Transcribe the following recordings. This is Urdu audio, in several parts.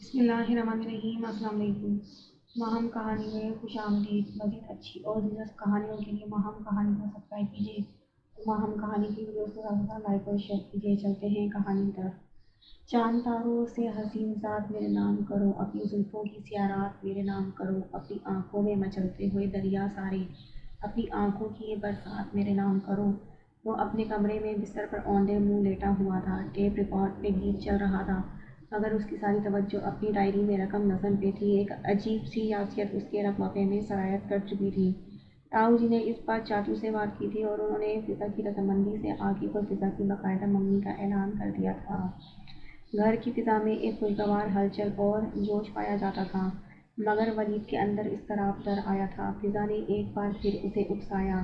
بسم اللہ الرحمن الرحیم۔ السلام علیکم۔ ماہم کہانی میں خوش آمدید۔ مزید اچھی اور دلچسپ کہانیوں کے لیے ماہم کہانی کو سبسکرائب کیجیے۔ ماہم کہانی کی ویڈیوز کو زیادہ سے زیادہ لائک اور شیئر کیجیے۔ چلتے ہیں کہانی کی طرف۔ چاند تاروں سے حسین ذات میرے نام کرو، اپنی زلفوں کی سیاہ رات میرے نام کرو، اپنی آنکھوں میں مچلتے ہوئے دریا سارے، اپنی آنکھوں کی یہ برسات میرے نام کرو۔ وہ اپنے کمرے میں بستر پر اوندے منہ لیٹا ہوا تھا۔ ٹیپ ریکارڈ پہ گیت چل رہا تھا، مگر اس کی ساری توجہ اپنی ڈائری میں رقم نظم پہ تھی۔ ایک عجیب سی یاسیت اس کے رقبے میں سرایت کر چکی تھی۔ تاؤ جی نے اس بار چاچو سے بات کی تھی اور انہوں نے فضا کی رضامندی سے عاقب اور فضا کی باقاعدہ منگنی کا اعلان کر دیا تھا۔ گھر کی فضا میں ایک خوشگوار ہلچل اور جوش پایا جاتا تھا، مگر ولید کے اندر اضطراب در آیا تھا۔ فضا نے ایک بار پھر اسے اکسایا،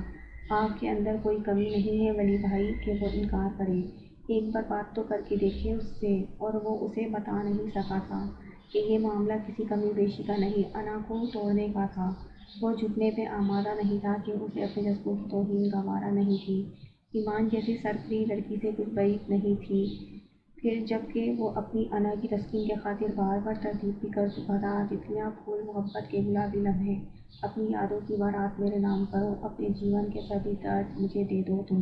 آپ کے اندر کوئی کمی نہیں ہے ولید بھائی کہ وہ انکار کرے؟ ایک بار بات تو کر کے دیکھے اس سے۔ اور وہ اسے بتا نہیں سکا تھا کہ یہ معاملہ کسی کمی بیشی کا نہیں، انا کو توڑنے کا تھا۔ وہ جھکنے پہ آمادہ نہیں تھا کہ اسے اپنے جذبوں کی توہین گوارا نہیں تھی۔ ایمان جیسی سرسبز لڑکی سے کچھ بعید نہیں تھی، پھر جب کہ وہ اپنی انا کی تسکین کی خاطر بار بار تردید بھی کر چکا تھا۔ تتلیاں پھول محبت کے گلابی لمحے، اپنی یادوں کی بارات میرے نام کرو، اپنے جیون کے سبھی درد مجھے دے دو تم،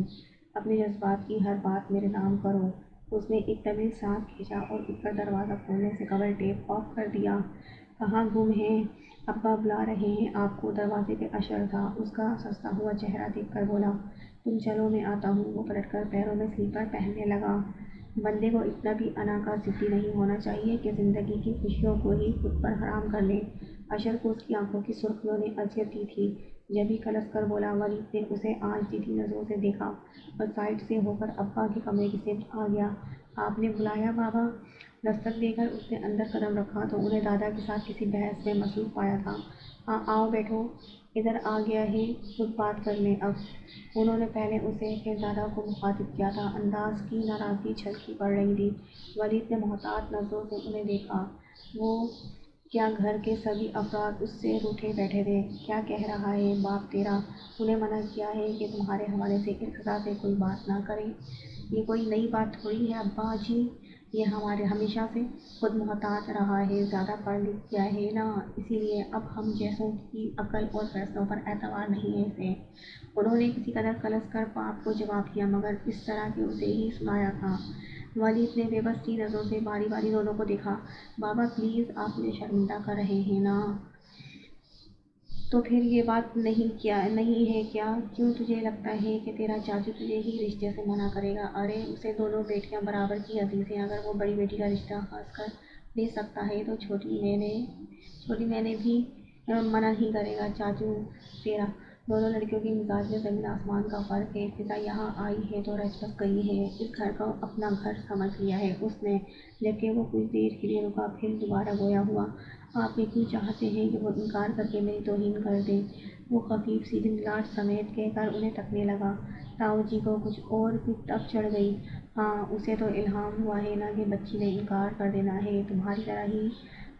اپنے جذبات کی ہر بات میرے نام کرو۔ اس نے ایک طویل سانس کھینچا اور اٹھ کر دروازہ کھولنے سے قبل ٹیپ آف کر دیا۔ کہاں گم ہیں؟ ابا بلا رہے ہیں آپ کو۔ دروازے پہ اشر تھا، اس کا سستا ہوا چہرہ دیکھ کر بولا، تم چلو میں آتا ہوں۔ وہ پلٹ کر پیروں میں سلیپر پہننے لگا۔ بندے کو اتنا بھی انا کا ضدی نہیں ہونا چاہیے کہ زندگی کی خوشیوں کو ہی خود پر حرام کر لے۔ اشر کو اس کی آنکھوں کی سرخیوں نے اذیت دی تھی، جبھی کلس کر بولا۔ ولید نے اسے آنچ دیدی نظروں سے دیکھا اور سائڈ سے ہو کر ابا کے کمرے کی سمت آ گیا۔ آپ نے بلایا بابا؟ دستک دے کر اس نے اندر قدم رکھا تو انہیں دادا کے ساتھ کسی بحث میں مصروف پایا تھا۔ ہاں آؤ بیٹھو، ادھر آ گیا ہے، خود بات کر لیں اب۔ انہوں نے پہلے اسے پھر دادا کو مخاطب کیا تھا۔ انداز کی ناراضگی جھلکی پڑ رہی تھی۔ ولید نے محتاط نظروں سے انہیں دیکھا۔ وہ کیا گھر کے سبھی افراد اس سے روٹھے بیٹھے تھے؟ کیا کہہ رہا ہے باپ تیرا؟ انہیں منع کیا ہے کہ تمہارے حوالے سے ارتضیٰ سے کوئی بات نہ کریں؟ یہ کوئی نئی بات تھوڑی ہے ابا جی، یہ ہمارے ہمیشہ سے خود محتاط رہا ہے، زیادہ پڑھ لکھ گیا ہے نا، اسی لیے اب ہم جیسوں کی عقل اور فیصلوں پر اعتبار نہیں ہے اسے۔ انہوں نے کسی قدر کلس کر باپ کو جواب دیا، مگر اس طرح کہ اسے ہی سنایا تھا۔ ولید نے بے بس سی نظروں سے باری باری دونوں کو دیکھا۔ بابا پلیز، آپ مجھے شرمندہ کر رہے ہیں نا؟ تو پھر یہ بات نہیں ہے کیا؟ کیوں تجھے لگتا ہے کہ تیرا چاچو تجھے ہی رشتے سے منع کرے گا؟ ارے اسے دونوں بیٹیاں برابر کی عزیز ہیں، اگر وہ بڑی بیٹی کا رشتہ خاص کر دے سکتا ہے تو چھوٹی میں نے بھی منع نہیں کرے گا چاچو تیرا۔ دونوں لڑکیوں کے مزاج میں زمین آسمان کا فرق ہے۔ فضا یہاں آئی ہے تو رچ بس گئی ہے، اس گھر کو اپنا گھر سمجھ لیا ہے اس نے۔ جبکہ وہ کچھ دیر کے لیے رکا، پھر دوبارہ گویا ہوا، آپ یہ کیوں چاہتے ہیں کہ وہ انکار کر کے میری توہین کر دے؟ وہ خفیف سی جھنجھلاہٹ سمیت کہہ کر انہیں تکنے لگا۔ تاؤ جی کو کچھ اور بھی تب چڑھ گئی۔ ہاں اسے تو الہام ہوا ہے نا کہ بچی نے انکار کر دینا ہے، تمہاری طرح ہی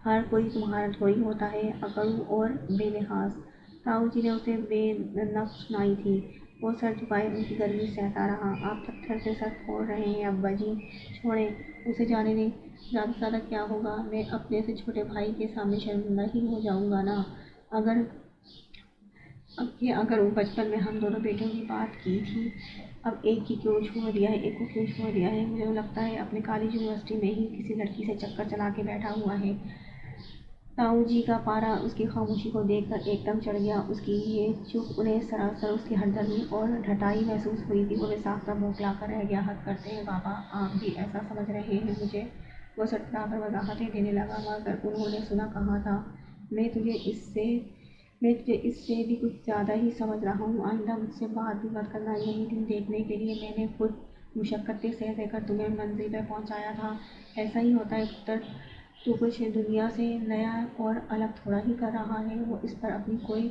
ہر کوئی تمہارا تھوڑی ہوتا ہے اکڑو اور بے لحاظ۔ تاؤ جی نے اسے بے نقص سنائی تھی۔ وہ سر جھکائے ان کی گرمی سہتا رہا۔ آپ پتھر سے سر پھوڑ رہے ہیں ابا جی، چھوڑیں اسے جانے دیں۔ زیادہ سے زیادہ کیا ہوگا، میں اپنے سے چھوٹے بھائی کے سامنے شرمندہ ہی ہو جاؤں گا نا۔ اگر وہ بچپن میں ہم دونوں بیٹوں کی بات کی تھی، اب ایک کو کیوں چھوڑ دیا ہے؟ مجھے تو لگتا ہے اپنے کالج یونیورسٹی میں ہی کسی لڑکی سے چکر چلا کے بیٹھا ہوا ہے۔ تاؤ جی کا پارا اس کی خاموشی کو دیکھ کر ایک دم چڑھ گیا۔ اس کی یہ چپ انہیں سراسر اس کی ہمدردی اور ڈھٹائی محسوس ہوئی تھی۔ وہ بے ساختہ بوکھلا کر رہ گیا۔ حد کرتے ہیں بابا، آپ بھی ایسا سمجھ رہے ہیں مجھے؟ وہ سٹپٹا کر وضاحتیں دینے لگا، مگر انہوں نے سنا کہاں تھا۔ میں تجھے اس سے بھی کچھ زیادہ ہی سمجھ رہا ہوں، آئندہ مجھ سے بات بھی مت کرنا۔ یہی دن دیکھنے کے لیے میں نے خود مشقتیں سہ کر تمہیں منزل پہ پہنچایا تھا۔ ایسا ہی ہوتا ہے پتر، تو کچھ دنیا سے نیا اور الگ تھوڑا ہی کر رہا ہے۔ وہ اس پر اپنی کوئی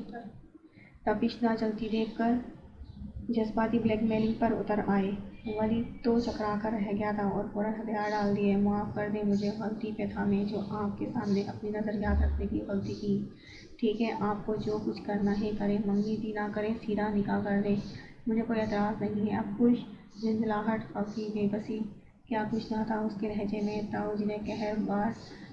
تپش نہ جلتی دیکھ کر جذباتی بلیک میلنگ پر اتر آئے۔ ولید تو چکرا کر رہ گیا تھا اور فوراً ہتھیار ڈال دیے۔ معاف کر دیں مجھے، غلطی پہ تھا میں جو آپ کے سامنے اپنی نظریات رکھنے کی غلطی کی۔ ٹھیک ہے، آپ کو جو کچھ کرنا ہے کریں، منگنی بھی نہ کریں، سیدھا نکاح کر دیں، مجھے کوئی اعتراض نہیں ہے۔ اب خوش؟ جھنجھلاہٹ، خفگی، بے بسی، کیا کچھ نہ تھا اس کے لہجے میں۔ تاؤ جی نے قہر بار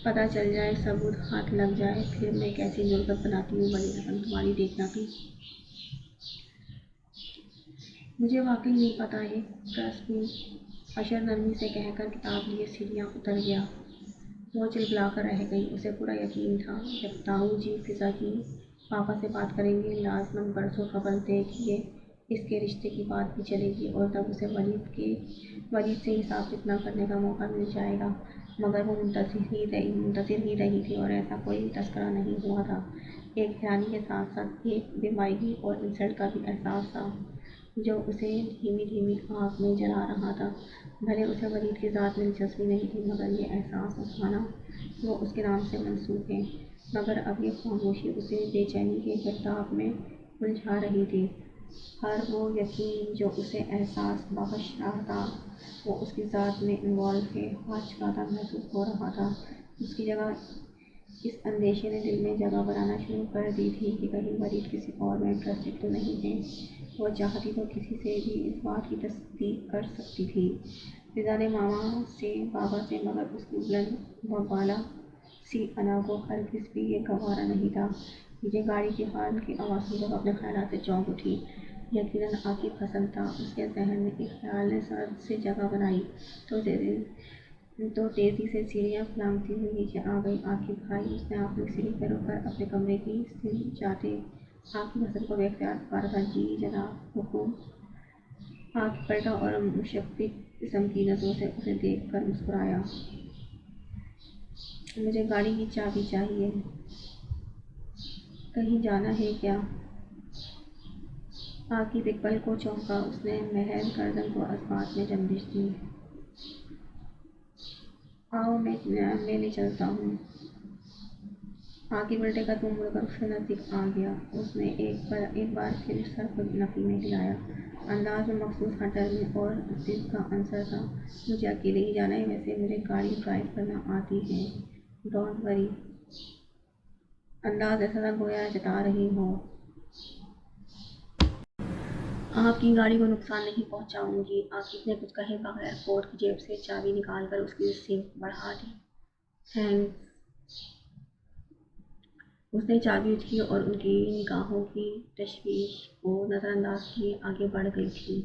پتہ چل جائے، ثبوت ہاتھ لگ جائے، پھر میں کیسی جرگت بناتی ہوں بڑی رقم تمہاری دیکھنا بھی۔ مجھے واقعی نہیں پتہ ہے، ٹرسٹ می۔ اشر نرمی سے کہہ کر کتاب لیے سیڑھیاں اتر گیا۔ وہ چلبلا کر رہ گئی۔ اسے پورا یقین تھا جب تاؤ جی فضا کی پاپا سے بات کریں گے لازماً برسوں خبر دے کہ اس کے رشتے کی بات بھی چلے گی، اور تب اسے ولید سے حساب کتاب کرنے کا موقع مل جائے گا۔ مگر وہ منتظر ہی رہی تھی اور ایسا کوئی تذکرہ نہیں ہوا تھا۔ ایک حیرانی کے ساتھ ساتھ ایک بے معنی اور انسلٹ کا بھی احساس تھا جو اسے دھیمی دھیمی آنکھ میں جلا رہا تھا۔ بھلے اسے ولید کی ذات میں دلچسپی نہیں تھی، مگر یہ احساس اٹھانا وہ اس کے نام سے منسوب ہے۔ مگر اب یہ خاموشی اسے بے چینی کے گرداب میں الجھا رہی تھی۔ ہر وہ یقین جو اسے احساس بخش رہا تھا وہ اس کی ذات میں انوالو ہے۔ ہاتھ چھڑاتا محسوس ہو رہا تھا۔ اس کی جگہ اس اندیشے نے دل میں جگہ بنانا شروع کر دی تھی کہ کہیں ولید کسی اور میں انٹرسٹڈ تو نہیں ہے۔ وہ چاہتی تو کسی سے بھی اس بات کی تصدیق کر سکتی تھی، فضا نے ماما سے، بابا سے، مگر اس کی بلند و بالا سی انا کو ہرگز بھی یہ گوارا نہیں تھا۔ یہ گاڑی کی ہارن کی آواز سن کر اپنے خیالات سے چونک اٹھی۔ یقیناً عاقب پسند تھا۔ اس کے ذہن میں ایک خیال نے سرد سے جگہ بنائی تو تیزی سے سیڑھیاں پھلانگتی ہوئی نیچے آ گئی۔ عاقب بھائی، اس نے آخری سیڑھی پر رک کر اپنے کمرے کی سمت جاتے عاقب حسن کو بے اختیار پکارا تھا۔ جی جناب، حکم۔ عاقب پلٹا اور مشفق قسم کی نظروں سے اسے دیکھ کر مسکرایا۔ مجھے گاڑی کی چابی چاہیے۔ کہیں جانا ہے کیا؟ عاقب ایک پل کو چونکا۔ اس نے محض گردن کو اثبات میں جنبش دی۔ آؤ میں لے چلتا ہوں۔ عاقب الٹے قدم مڑ کر اس کے نزدیک آ گیا۔ اس نے ایک بار پھر سر کو نفی میں ہلایا۔ انداز میں مخصوص تھا، ڈر میں اور ضد کا عنصر تھا۔ مجھے اکیلے ہی جانا ہے، ویسے مجھے گاڑی ڈرائیو کرنا آتی ہے۔ Don't worry. انداز ایسا تھا گویا جتا رہی ہو۔ آپ کی گاڑی کو نقصان نہیں پہنچاؤں گی۔ عاقب نے کچھ کہے بغیر کوٹ کی جیب سے چابی نکال کر اس کی سمت بڑھا دی۔ تھینکس۔ اس نے چابی اٹکی اور ان کی نگاہوں کی تشویش کو نظر انداز کیے آگے بڑھ گئی تھی۔